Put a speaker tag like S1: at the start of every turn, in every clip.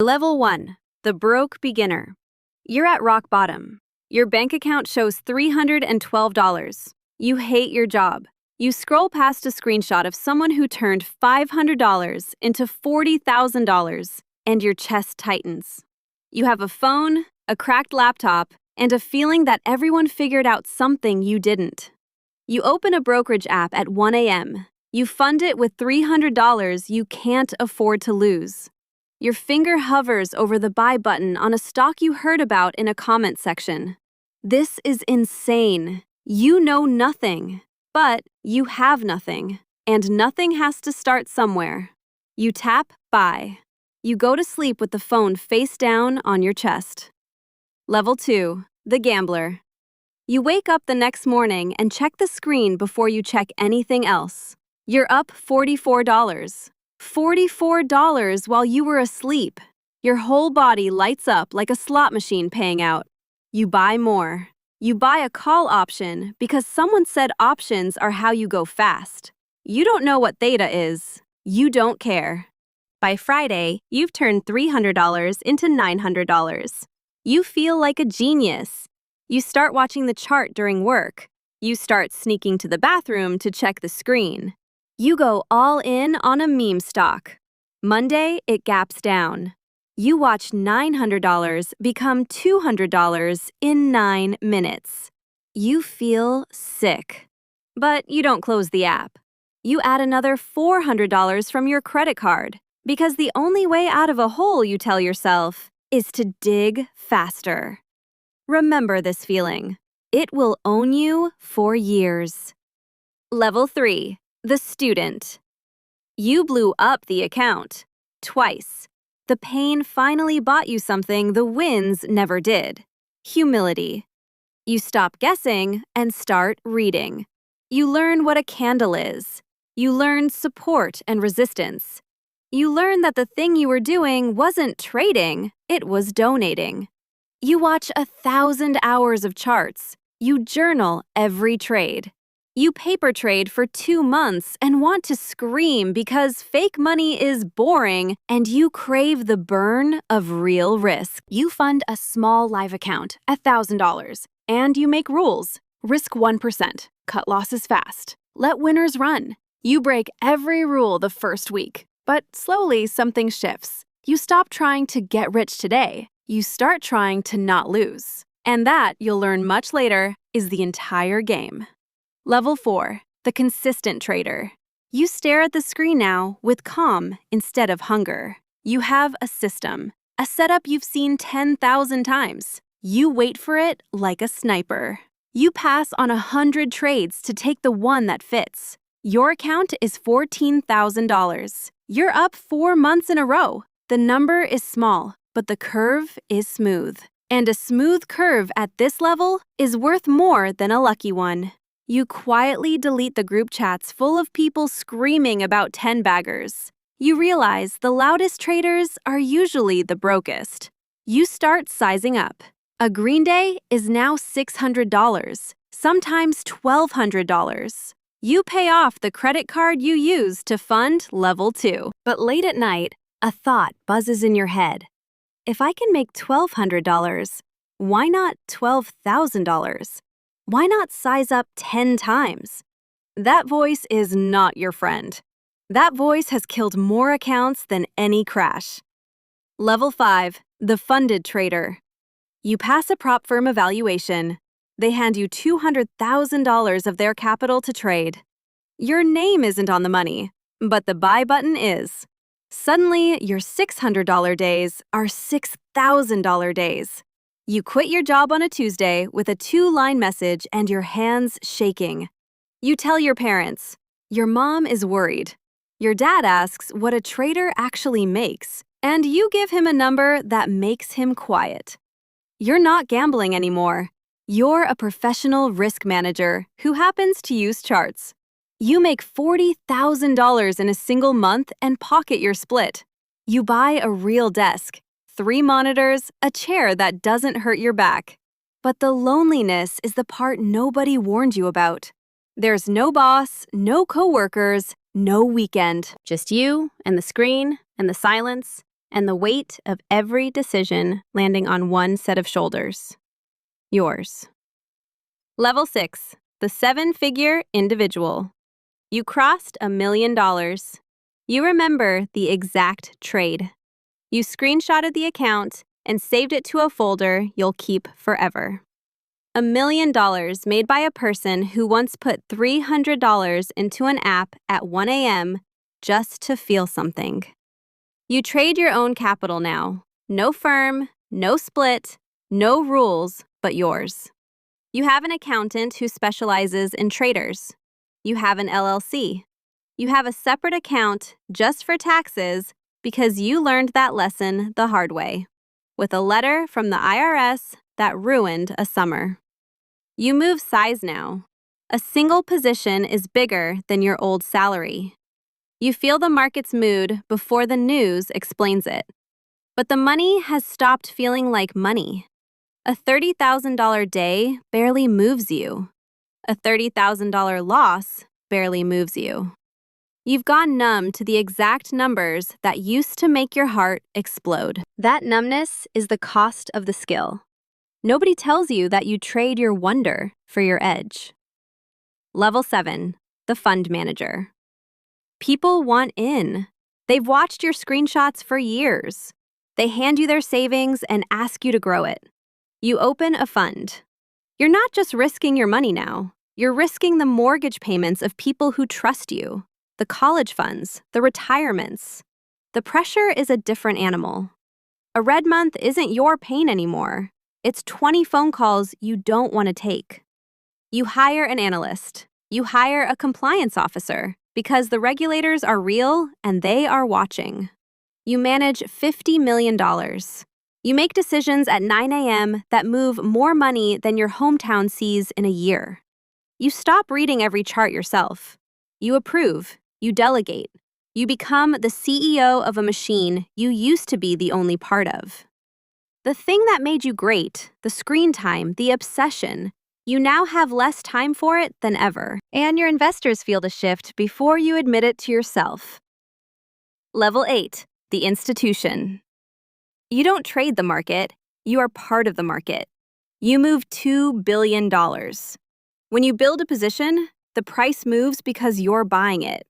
S1: Level 1. The Broke Beginner. You're at rock bottom. Your bank account shows $312. You hate your job. You scroll past a screenshot of someone who turned $500 into $40,000, and your chest tightens. You have a phone, a cracked laptop, and a feeling that everyone figured out something you didn't. You open a brokerage app at 1 a.m. You fund it with $300 you can't afford to lose. Your finger hovers over the buy button on a stock you heard about in a comment section. This is insane. You know nothing, but you have nothing, and nothing has to start somewhere. You tap buy. You go to sleep with the phone face down on your chest. Level 2. The Gambler. You wake up the next morning and check the screen before you check anything else. You're up $44. $44 while you were asleep. Your whole body lights up like a slot machine paying out. You buy more. You buy a call option because someone said options are how you go fast. You don't know what theta is. You don't care. By Friday, you've turned $300 into $900. You feel like a genius. You start watching the chart during work. You start sneaking to the bathroom to check the screen. You go all in on a meme stock. Monday, it gaps down. You watch $900 become $200 in 9 minutes. You feel sick. But you don't close the app. You add another $400 from your credit card because the only way out of a hole, you tell yourself, is to dig faster. Remember this feeling. It will own you for years. Level 3. The Student. You blew up the account. Twice. The pain finally bought you something the wins never did. Humility. You stop guessing and start reading. You learn what a candle is. You learn support and resistance. You learn that the thing you were doing wasn't trading, it was donating. You watch 1,000 hours of charts. You journal every trade. You paper trade for 2 months and want to scream because fake money is boring and you crave the burn of real risk. You fund a small live account, $1,000, and you make rules. Risk 1%, cut losses fast, let winners run. You break every rule the first week, but slowly something shifts. You stop trying to get rich today. You start trying to not lose. And that, you'll learn much later, is the entire game. Level 4. The Consistent Trader. You stare at the screen now with calm instead of hunger. You have a system, a setup you've seen 10,000 times. You wait for it like a sniper. You pass on 100 trades to take the one that fits. Your account is $14,000. You're up 4 months in a row. The number is small, but the curve is smooth. And a smooth curve at this level is worth more than a lucky one. You quietly delete the group chats full of people screaming about 10-baggers. You realize the loudest traders are usually the brokest. You start sizing up. A green day is now $600, sometimes $1,200. You pay off the credit card you used to fund level 2. But late at night, a thought buzzes in your head. If I can make $1,200, why not $12,000? Why not size up 10 times? That voice is not your friend. That voice has killed more accounts than any crash. Level 5. The Funded Trader. You pass a prop firm evaluation. They hand you $200,000 of their capital to trade. Your name isn't on the money, but the buy button is. Suddenly, your $600 days are $6,000 days. You quit your job on a Tuesday with a 2-line message and your hands shaking. You tell your parents. Your mom is worried. Your dad asks what a trader actually makes, and you give him a number that makes him quiet. You're not gambling anymore. You're a professional risk manager who happens to use charts. You make $40,000 in a single month and pocket your split. You buy a real desk. 3 monitors, a chair that doesn't hurt your back. But the loneliness is the part nobody warned you about. There's no boss, no coworkers, no weekend. Just you and the screen and the silence. and the weight of every decision landing on one set of shoulders. Yours. Level 6, the 7-figure individual. You crossed $1 million. You remember the exact trade. You screenshotted the account and saved it to a folder you'll keep forever. $1 million made by a person who once put $300 into an app at 1 a.m. just to feel something. You trade your own capital now. No firm, no split, no rules but yours. You have an accountant who specializes in traders. You have an LLC. You have a separate account just for taxes because you learned that lesson the hard way, with a letter from the IRS that ruined a summer. You move size now. A single position is bigger than your old salary. You feel the market's mood before the news explains it. But the money has stopped feeling like money. A $30,000 day barely moves you. A $30,000 loss barely moves you. You've gone numb to the exact numbers that used to make your heart explode. That numbness is the cost of the skill. Nobody tells you that you trade your wonder for your edge. Level 7, the fund manager. People want in. They've watched your screenshots for years. They hand you their savings and ask you to grow it. You open a fund. You're not just risking your money now. You're risking the mortgage payments of people who trust you, the college funds, the retirements. The pressure is a different animal. A red month isn't your pain anymore. It's 20 phone calls you don't want to take. You hire an analyst. You hire a compliance officer because the regulators are real and they are watching. You manage $50 million. You make decisions at 9 a.m. that move more money than your hometown sees in a year. You stop reading every chart yourself. You approve. You delegate. You become the CEO of a machine you used to be the only part of. The thing that made you great, the screen time, the obsession, you now have less time for it than ever, and your investors feel the shift before you admit it to yourself. Level 8, the institution. You don't trade the market, you are part of the market. You move $2 billion. When you build a position, the price moves because you're buying it.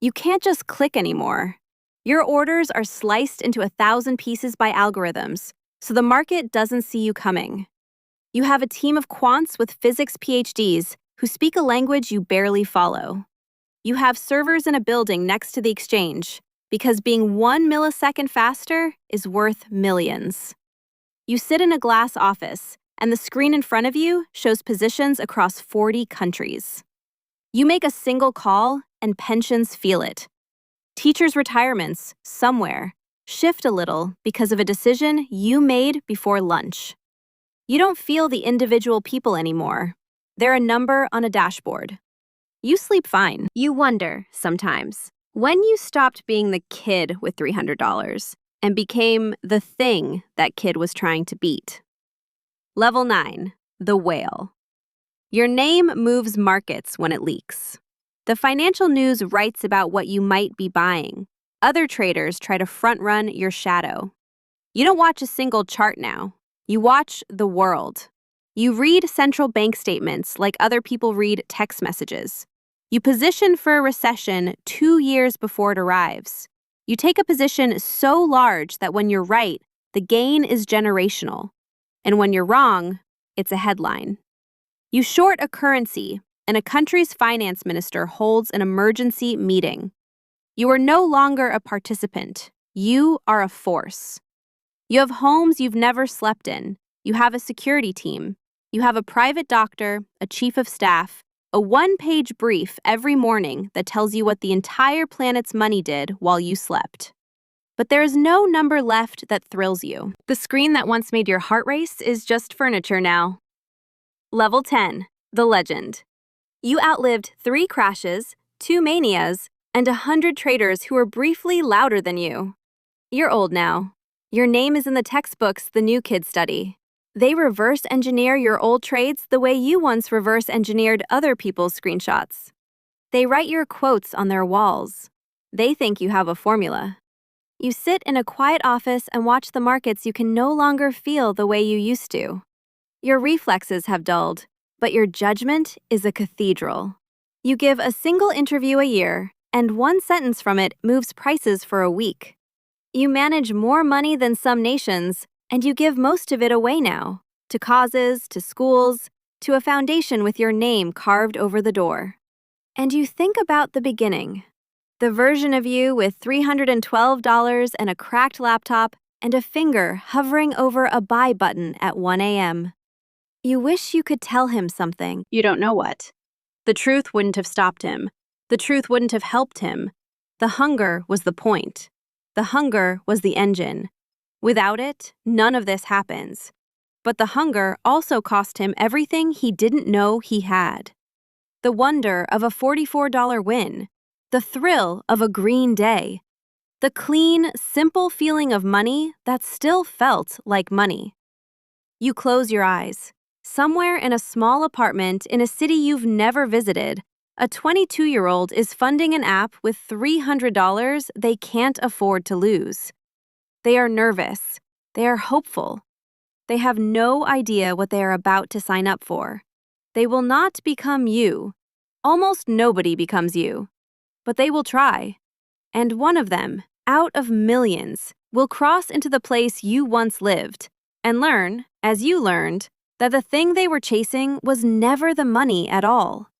S1: You can't just click anymore. Your orders are sliced into 1,000 pieces by algorithms, so the market doesn't see you coming. You have a team of quants with physics PhDs who speak a language you barely follow. You have servers in a building next to the exchange because being 1 millisecond faster is worth millions. You sit in a glass office, and the screen in front of you shows positions across 40 countries. You make a single call, and pensions feel it. Teachers' retirements, somewhere, shift a little because of a decision you made before lunch. You don't feel the individual people anymore. They're a number on a dashboard. You sleep fine. You wonder, sometimes, when you stopped being the kid with $300 and became the thing that kid was trying to beat. Level 9, the whale. Your name moves markets when it leaks. The financial news writes about what you might be buying. Other traders try to front-run your shadow. You don't watch a single chart now. You watch the world. You read central bank statements like other people read text messages. You position for a recession 2 years before it arrives. You take a position so large that when you're right, the gain is generational. And when you're wrong, it's a headline. You short a currency, and a country's finance minister holds an emergency meeting. You are no longer a participant. You are a force. You have homes you've never slept in. You have a security team. You have a private doctor, a chief of staff, a one-page brief every morning that tells you what the entire planet's money did while you slept. But there is no number left that thrills you. The screen that once made your heart race is just furniture now. Level 10, the legend. You outlived 3 crashes, 2 manias, and 100 traders who were briefly louder than you. You're old now. Your name is in the textbooks the new kids study. They reverse engineer your old trades the way you once reverse engineered other people's screenshots. They write your quotes on their walls. They think you have a formula. You sit in a quiet office and watch the markets. You can no longer feel the way you used to. Your reflexes have dulled, but your judgment is a cathedral. You give a single interview a year, and one sentence from it moves prices for a week. You manage more money than some nations, and you give most of it away now, to causes, to schools, to a foundation with your name carved over the door. And you think about the beginning. The version of you with $312 and a cracked laptop and a finger hovering over a buy button at 1 a.m. You wish you could tell him something. You don't know what. The truth wouldn't have stopped him. The truth wouldn't have helped him. The hunger was the point. The hunger was the engine. Without it, none of this happens. But the hunger also cost him everything he didn't know he had. The wonder of a $44 win. The thrill of a green day. The clean, simple feeling of money that still felt like money. You close your eyes. Somewhere in a small apartment in a city you've never visited, a 22-year-old is funding an app with $300 they can't afford to lose. They are nervous. They are hopeful. They have no idea what they are about to sign up for. They will not become you. Almost nobody becomes you. But they will try. And one of them, out of millions, will cross into the place you once lived and learn, as you learned, that the thing they were chasing was never the money at all.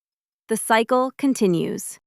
S1: The cycle continues.